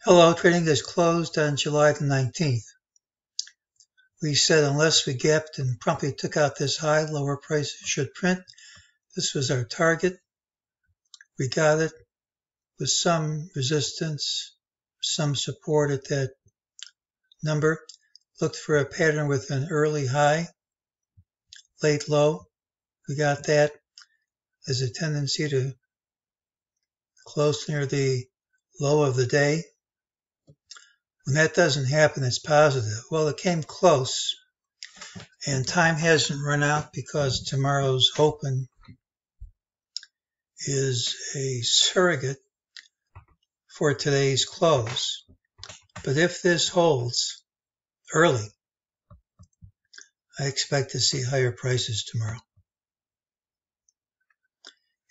Hello, trading is closed on July the 19th. We said unless we gapped and promptly took out this high, lower prices should print. This was our target. We got it with some resistance, some support at that number. Looked for a pattern with an early high, late low. We got that. There's a tendency to close near the low of the day. When that doesn't happen, it's positive. Well, it came close, and time hasn't run out because tomorrow's open is a surrogate for today's close. But if this holds early, I expect to see higher prices tomorrow.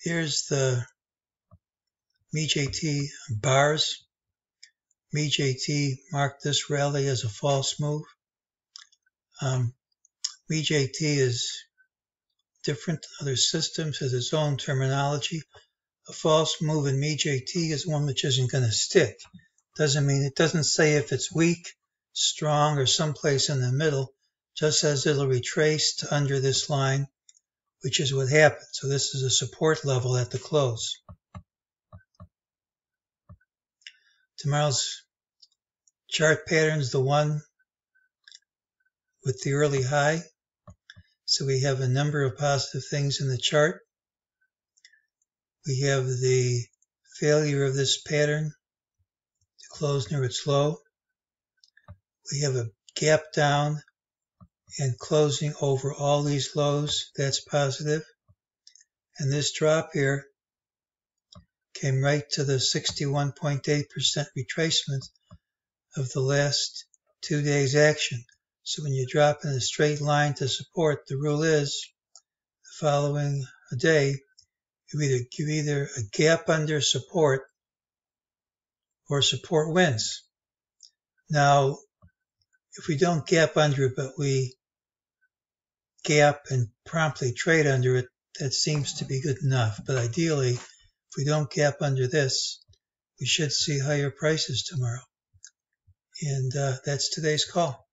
Here's the MEJT bars. MEJT marked this rally as a false move. MEJT is different than other systems, has its own terminology. A false move in MEJT is one which isn't going to stick. It doesn't say if it's weak, strong, or someplace in the middle. Just says it'll retrace to under this line, which is what happened. So this is a support level at the close. Tomorrow's chart pattern is the one with the early high. So we have a number of positive things in the chart. We have the failure of this pattern to close near its low. We have a gap down and closing over all these lows. That's positive. And this drop here came right to the 61.8% retracement of the last 2 days action. So when you drop in a straight line to support, the rule is the following day, you either a gap under support or support wins. Now, if we don't gap under it, but we gap and promptly trade under it, that seems to be good enough. But ideally, if we don't gap under this, we should see higher prices tomorrow. And that's today's call.